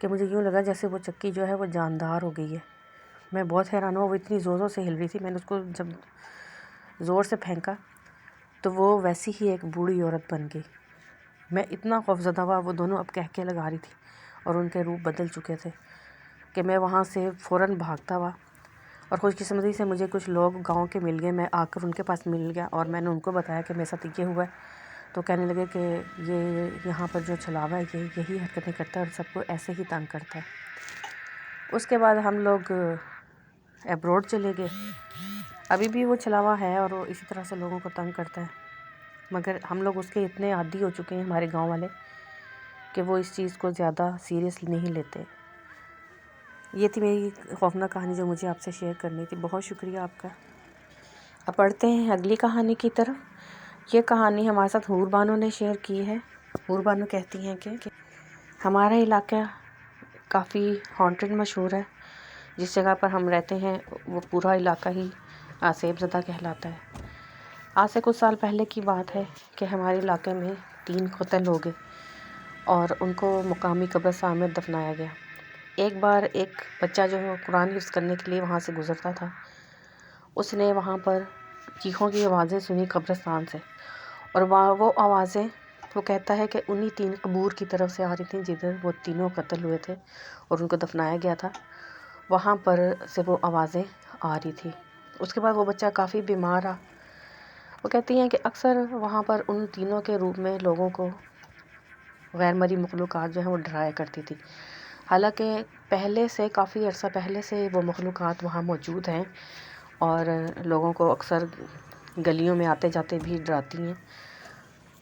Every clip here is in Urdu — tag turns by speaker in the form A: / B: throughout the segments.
A: کہ مجھے یوں لگا جیسے وہ چکی جو ہے وہ جاندار ہو گئی ہے۔ میں بہت حیران ہوا، وہ اتنی زوروں سے ہل رہی تھی، میں نے اس کو جب زور سے پھینکا تو وہ ویسی ہی ایک بوڑھی عورت بن گئی۔ میں اتنا خوفزدہ ہوا، وہ دونوں اب کہہ لگا رہی تھی اور ان کے روپ بدل چکے تھے کہ میں وہاں سے فوراً بھاگتا ہوا، اور خوش قسمتی سے مجھے کچھ لوگ گاؤں کے مل گئے، میں آ کر ان کے پاس مل گیا اور میں نے ان کو بتایا کہ میرے ساتھ یہ ہوا ہے، تو کہنے لگے کہ یہ یہاں پر جو چھلاوا ہے یہ یہی حرکتیں کرتا ہے اور سب کو ایسے ہی تنگ کرتا ہے۔ اس کے بعد ہم لوگ ایبروڈ چلے گئے۔ ابھی بھی وہ چھلاوا ہے اور وہ اسی طرح سے لوگوں کو تنگ کرتا ہے، مگر ہم لوگ اس کے اتنے عادی ہو چکے ہیں ہمارے گاؤں والے کہ وہ اس چیز کو زیادہ سیریسلی نہیں لیتے۔ یہ تھی میری خوفناک کہانی جو مجھے آپ سے شیئر کرنی تھی۔ بہت شکریہ آپ کا۔ اب پڑھتے ہیں اگلی کہانی کی طرف۔ یہ کہانی ہمارے ساتھ حور بانو نے شیئر کی ہے۔ حور بانو کہتی ہیں کہ ہمارا علاقہ کافی ہانٹڈ مشہور ہے۔ جس جگہ پر ہم رہتے ہیں وہ پورا علاقہ ہی آسیب زدہ کہلاتا ہے۔ آج سے کچھ سال پہلے کی بات ہے کہ ہمارے علاقے میں 3 قتل ہو گئے اور ان کو مقامی قبرستان میں دفنایا گیا۔ ایک بار ایک بچہ جو قرآن حفظ کرنے کے لیے وہاں سے گزرتا تھا، اس نے وہاں پر چیخوں کی آوازیں سنی قبرستان سے، اور وہ آوازیں وہ کہتا ہے کہ انہی 3 قبور کی طرف سے آ رہی تھیں جدھر وہ تینوں قتل ہوئے تھے اور ان کو دفنایا گیا تھا، وہاں پر سے وہ آوازیں آ رہی تھی۔ اس کے بعد وہ بچہ کافی بیمار رہا۔ وہ کہتی ہیں کہ اکثر وہاں پر ان تینوں کے روپ میں لوگوں کو غیر مرئی مخلوقات جو ہیں وہ ڈرایا کرتی تھی، حالانکہ پہلے سے کافی عرصہ پہلے سے وہ مخلوقات وہاں موجود ہیں اور لوگوں کو اکثر گلیوں میں آتے جاتے بھی ڈراتی ہیں۔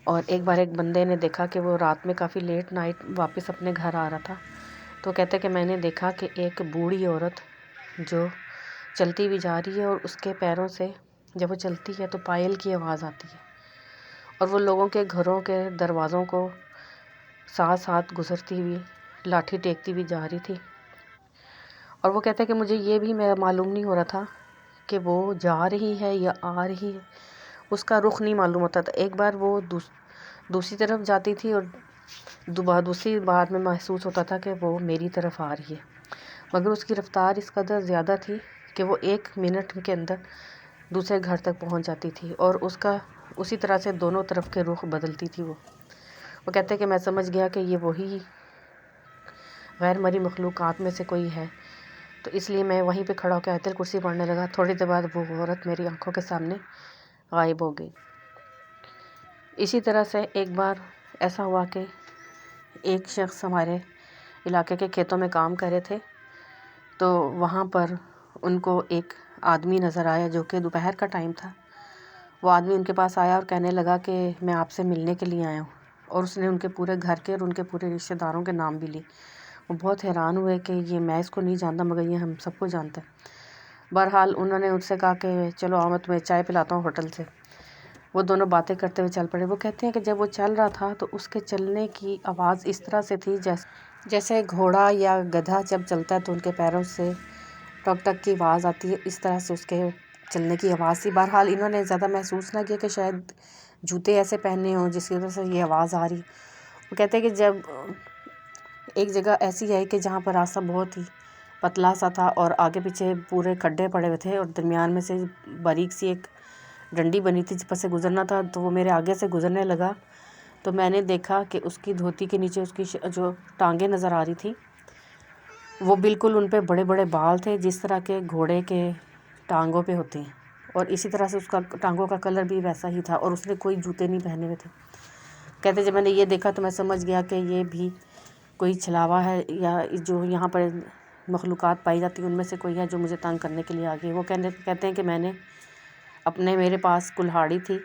A: اور ایک بار ایک بندے نے دیکھا کہ وہ رات میں کافی لیٹ نائٹ واپس اپنے گھر آ رہا تھا، تو کہتے کہ میں نے دیکھا کہ ایک بوڑھی عورت جو چلتی بھی جا رہی ہے اور اس کے پیروں سے جب وہ چلتی ہے تو پائل کی آواز آتی ہے، اور وہ لوگوں کے گھروں کے دروازوں کو ساتھ ساتھ گزرتی ہوئی لاٹھی ٹیکتی بھی جا رہی تھی۔ اور وہ کہتے کہ مجھے یہ بھی معلوم نہیں ہو رہا تھا کہ وہ جا رہی ہے یا آ رہی ہے، اس کا رخ نہیں معلوم ہوتا تھا۔ ایک بار وہ دوسری طرف جاتی تھی اور دوسری بار میں محسوس ہوتا تھا کہ وہ میری طرف آ رہی ہے، مگر اس کی رفتار اس قدر زیادہ تھی کہ وہ 1 منٹ کے اندر دوسرے گھر تک پہنچ جاتی تھی، اور اس کا اسی طرح سے دونوں طرف کے رخ بدلتی تھی۔ وہ کہتے کہ میں سمجھ گیا کہ یہ وہی غیر مرئی مخلوقات میں سے کوئی ہے، تو اس لیے میں وہیں پہ کھڑا ہو کے آیت الکرسی پڑھنے لگا۔ تھوڑی دیر بعد وہ عورت میری آنکھوں کے سامنے غائب ہو گئی۔ اسی طرح سے ایک بار ایسا ہوا کہ ایک شخص ہمارے علاقے کے کھیتوں میں کام کر رہے تھے، تو وہاں پر ان کو ایک آدمی نظر آیا جو کہ دوپہر کا ٹائم تھا۔ وہ آدمی ان کے پاس آیا اور کہنے لگا کہ میں آپ سے ملنے کے لیے آیا ہوں، اور اس نے ان کے پورے گھر کے اور ان کے پورے رشتہ داروں کے نام بھی لی۔ وہ بہت حیران ہوئے کہ یہ میں اس کو نہیں جانتا مگر یہ ہم سب کو جانتا ہے۔ بہرحال انہوں نے ان سے کہا کہ چلو آؤ میں تمہیں چائے پلاتا ہوں ہوٹل سے۔ وہ دونوں باتیں کرتے ہوئے چل پڑے۔ وہ کہتے ہیں کہ جب وہ چل رہا تھا تو اس کے چلنے کی آواز اس طرح سے تھی جیسے گھوڑا یا گدھا جب چلتا ہے تو ان کے پیروں سے ٹک ٹک کی آواز آتی ہے، اس طرح سے اس کے چلنے کی آواز تھی۔ بہرحال انہوں نے زیادہ محسوس نہ کیا کہ شاید جوتے ایسے پہنے ہوں جس کی وجہ سے یہ آواز آ رہی۔ وہ کہتے ہیں کہ جب ایک جگہ ایسی ہے کہ جہاں پر راستہ بہت ہی پتلا سا تھا اور آگے پیچھے پورے کھڈے پڑے ہوئے تھے اور درمیان میں سے باریک سی ایک ڈنڈی بنی تھی جس پر سے گزرنا تھا، تو وہ میرے آگے سے گزرنے لگا، تو میں نے دیکھا کہ اس کی دھوتی کے نیچے اس کی جو ٹانگیں نظر آ رہی تھی وہ بالکل ان پہ بڑے بڑے بال تھے جس طرح کے گھوڑے کے ٹانگوں پہ ہوتے ہیں، اور اسی طرح سے اس کا ٹانگوں کا کلر بھی ویسا ہی تھا، اور اس نے کوئی جوتے نہیں پہنے ہوئے تھے۔ کہتے جب میں نے یہ دیکھا تو میں سمجھ گیا کہ یہ بھی کوئی چھلاوا ہے یا جو یہاں پر مخلوقات پائی جاتی ہیں ان میں سے کوئی ہے جو مجھے تنگ کرنے کے لیے آ گئی۔ وہ کہتے ہیں کہ میں نے میرے پاس کلہاڑی تھی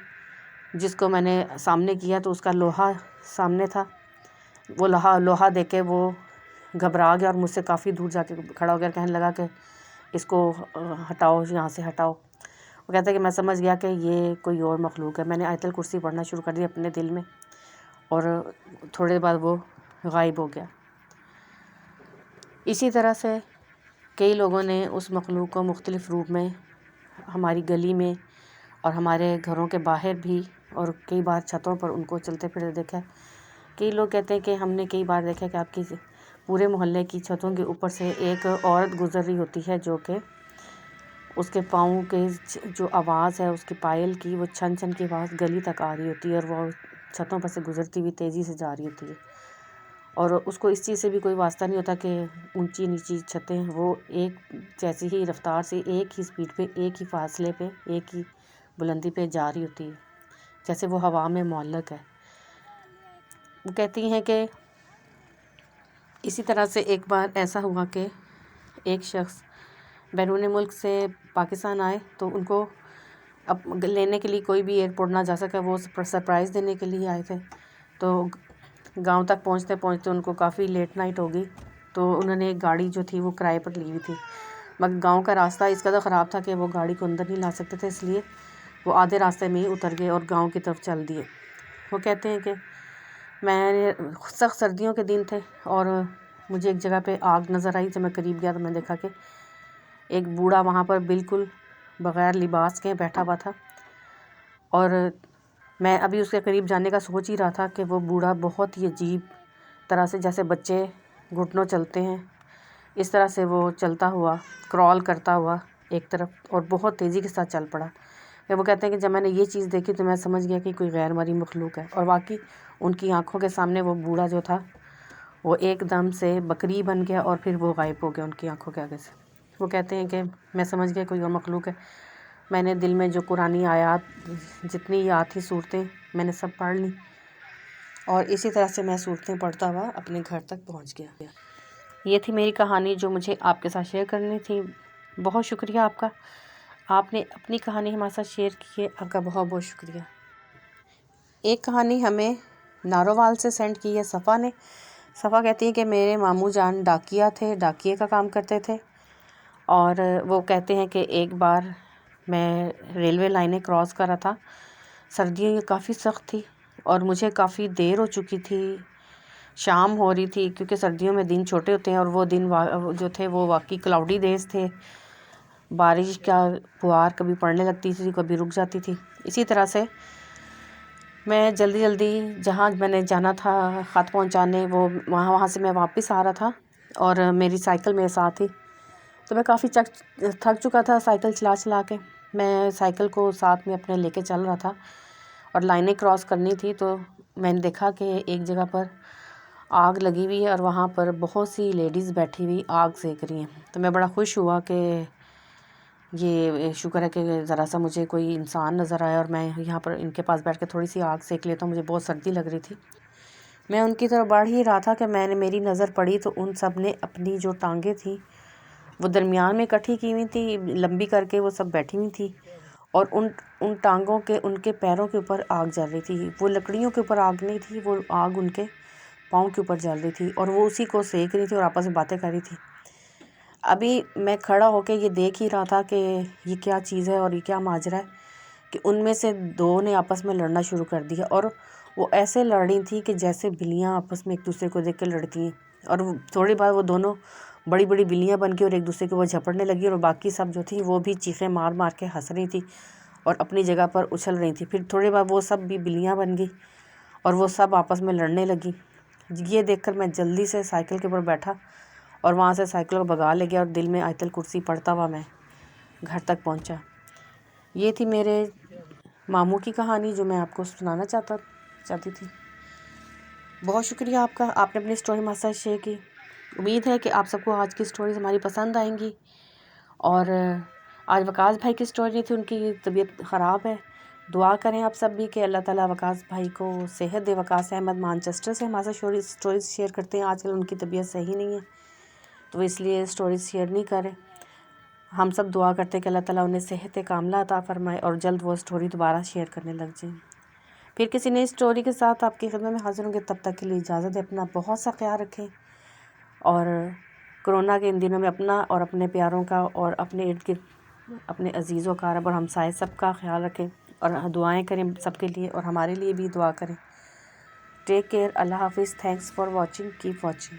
A: جس کو میں نے سامنے کیا تو اس کا لوہا سامنے تھا، وہ لوہا دیکھ کے وہ گھبرا گیا اور مجھ سے کافی دور جا کے کھڑا ہو گیا، کہنے لگا کہ اس کو ہٹاؤ، یہاں سے ہٹاؤ۔ وہ کہتا ہے کہ میں سمجھ گیا کہ یہ کوئی اور مخلوق ہے۔ میں نے آیت الکرسی پڑھنا شروع کر دی اپنے دل میں، اور تھوڑے دیر بعد وہ غائب ہو گیا۔ اسی طرح سے کئی لوگوں نے اس مخلوق کو مختلف روپ میں ہماری گلی میں اور ہمارے گھروں کے باہر بھی، اور کئی بار چھتوں پر ان کو چلتے پھرتے دیکھا ہے۔ کئی لوگ کہتے ہیں کہ ہم نے کئی بار دیکھا کہ آپ کی پورے محلے کی چھتوں کے اوپر سے ایک عورت گزر رہی ہوتی ہے جو کہ اس کے پاؤں کے جو آواز ہے اس کی پائل کی، وہ چھن چھن کی آواز گلی تک آ رہی ہوتی ہے، اور وہ چھتوں پر سے گزرتی ہوئی تیزی سے جا رہی ہوتی ہے، اور اس کو اس چیز سے بھی کوئی واسطہ نہیں ہوتا کہ اونچی نیچی چھتیں ہیں، وہ ایک جیسی ہی رفتار سے، ایک ہی سپیڈ پہ، ایک ہی فاصلے پہ، ایک ہی بلندی پہ جا رہی ہوتی ہے، جیسے وہ ہوا میں معلق ہے۔ وہ کہتی ہیں کہ اسی طرح سے ایک بار ایسا ہوا کہ ایک شخص بیرون ملک سے پاکستان آئے، تو ان کو اب لینے کے لیے کوئی بھی ایئرپورٹ نہ جا سکا، وہ سرپرائز دینے کے لیے آئے تھے، تو گاؤں تک پہنچتے پہنچتے ان کو کافی لیٹ نائٹ ہوگی، تو انہوں نے ایک گاڑی جو تھی وہ کرائے پر لی ہوئی تھی، مگر گاؤں کا راستہ اس قدر خراب تھا کہ وہ گاڑی کو اندر نہیں لا سکتے تھے، اس لیے وہ آدھے راستے میں ہی اتر گئے اور گاؤں کی طرف چل دیے۔ وہ کہتے ہیں کہ میں سخت سردیوں کے دن تھے، اور مجھے ایک جگہ پہ آگ نظر آئی، جب میں قریب گیا تو میں دیکھا کہ ایک بوڑھا وہاں پر بالکل بغیر لباس کے بیٹھا ہوا تھا، اور میں ابھی اس کے قریب جانے کا سوچ ہی رہا تھا کہ وہ بوڑھا بہت ہی عجیب طرح سے، جیسے بچے گھٹنوں چلتے ہیں اس طرح سے وہ چلتا ہوا، کرال کرتا ہوا ایک طرف، اور بہت تیزی کے ساتھ چل پڑا۔ وہ کہتے ہیں کہ جب میں نے یہ چیز دیکھی تو میں سمجھ گیا کہ کوئی غیر مرئی مخلوق ہے، اور واقعی ان کی آنکھوں کے سامنے وہ بوڑھا جو تھا وہ ایک دم سے بکری بن گیا، اور پھر وہ غائب ہو گیا ان کی آنکھوں کے آگے سے۔ وہ کہتے ہیں کہ میں سمجھ گیا کوئی اور مخلوق ہے، میں نے دل میں جو قرآنی آیات جتنی یاد تھی صورتیں میں نے سب پڑھ لیں، اور اسی طرح سے میں صورتیں پڑھتا ہوا اپنے گھر تک پہنچ گیا۔ یہ تھی میری کہانی جو مجھے آپ کے ساتھ شیئر کرنی تھی۔ بہت شکریہ آپ کا، آپ نے اپنی کہانی ہمارے ساتھ شیئر کی ہے، آپ کا بہت بہت شکریہ۔ ایک کہانی ہمیں نارووال سے سینڈ کی ہے صفا نے۔ صفا کہتی ہے کہ میرے ماموں جان ڈاکیہ تھے، ڈاکیے کا کام کرتے تھے، اور وہ کہتے ہیں کہ ایک بار میں ریلوے لائنیں کراس کر رہا تھا، سردیاں کافی سخت تھی اور مجھے کافی دیر ہو چکی تھی، شام ہو رہی تھی، کیونکہ سردیوں میں دن چھوٹے ہوتے ہیں، اور وہ دن جو تھے وہ واقعی کلاؤڈی ڈیز تھے، بارش کا فوار کبھی پڑنے لگتی تھی کبھی رک جاتی تھی۔ اسی طرح سے میں جلدی جلدی جہاں میں نے جانا تھا خط پہنچانے، وہ وہاں سے میں واپس آ رہا تھا، اور میری سائیکل میرے ساتھ تھی، تو میں کافی تھک چکا تھا سائیکل چلا چلا کے۔ میں سائیکل کو ساتھ میں اپنے لے کے چل رہا تھا، اور لائنیں کراس کرنی تھی، تو میں نے دیکھا کہ ایک جگہ پر آگ لگی ہوئی ہے، اور وہاں پر بہت سی لیڈیز بیٹھی ہوئی آگ سیک رہی ہیں۔ تو میں بڑا خوش ہوا کہ یہ شکر ہے کہ ذرا سا مجھے کوئی انسان نظر آیا، اور میں یہاں پر ان کے پاس بیٹھ کے تھوڑی سی آگ سیک لیتا ہوں، مجھے بہت سردی لگ رہی تھی۔ میں ان کی طرف بڑھ ہی رہا تھا کہ میری نظر پڑی، تو ان سب نے اپنی جو ٹانگیں تھیں وہ درمیان میں اکٹھی کی ہوئی تھی، لمبی کر کے وہ سب بیٹھی ہوئی تھی، اور ان ٹانگوں کے، ان کے پیروں کے اوپر آگ جل رہی تھی۔ وہ لکڑیوں کے اوپر آگ نہیں تھی، وہ آگ ان کے پاؤں کے اوپر جل رہی تھی، اور وہ اسی کو سیک رہی تھی اور آپس میں باتیں کر رہی تھی۔ ابھی میں کھڑا ہو کے یہ دیکھ ہی رہا تھا کہ یہ کیا چیز ہے اور یہ کیا ماجرا ہے، کہ ان میں سے دو نے آپس میں لڑنا شروع کر دیا، اور وہ ایسے لڑ رہی تھیں کہ جیسے بلیاں آپس میں ایک دوسرے کو دیکھ کے لڑتی ہیں، اور تھوڑی بعد وہ دونوں بڑی بڑی بلیاں بن گئی اور ایک دوسرے کو وہ جھپڑنے لگی، اور باقی سب جو تھیں وہ بھی چیخیں مار مار کے ہنس رہی تھی اور اپنی جگہ پر اچھل رہی تھی۔ پھر تھوڑی بعد وہ سب بھی بلیاں بن گئی اور وہ سب آپس میں لڑنے لگی۔ یہ دیکھ کر میں جلدی سے سائیکل کے اوپر بیٹھا اور وہاں سے سائیکل کو بھگا لے گیا، اور دل میں آیت الکرسی پڑھتا ہوا میں گھر تک پہنچا۔ یہ تھی میرے ماموں کی کہانی جو میں آپ کو سنانا چاہتی تھی۔ بہت شکریہ آپ کا، آپ نے اپنی سٹوری ہمارے ساتھ شیئر کی۔ امید ہے کہ آپ سب کو آج کی سٹوریز ہماری پسند آئیں گی، اور آج وقاص بھائی کی سٹوری نہیں تھی، ان کی طبیعت خراب ہے۔ دعا کریں آپ سب بھی کہ اللہ تعالیٰ وقاص بھائی کو صحت دے۔ وقاص احمد مانچسٹر سے ہمارے ساتھ سٹوریز شیئر کرتے ہیں، آج کل ان کی طبیعت صحیح نہیں ہے تو اس لیے سٹوریز شیئر نہیں کریں۔ ہم سب دعا کرتے ہیں کہ اللہ تعالیٰ انہیں صحت کاملہ عطا فرمائے اور جلد وہ سٹوری دوبارہ شیئر کرنے لگ جائیں۔ پھر کسی نئی سٹوری کے ساتھ آپ کی خدمت میں حاضر ہوں گے، تب تک کے لیے اجازت ہے۔ اپنا بہت سا خیال رکھیں، اور کرونا کے ان دنوں میں اپنا اور اپنے پیاروں کا اور اپنے ارد گرد اپنے عزیز و اقارب اور ہمسائے سب کا خیال رکھیں، اور دعائیں کریں سب کے لیے، اور ہمارے لیے بھی دعا کریں۔ ٹیک کیئر، اللہ حافظ، thanks for watching, keep watching.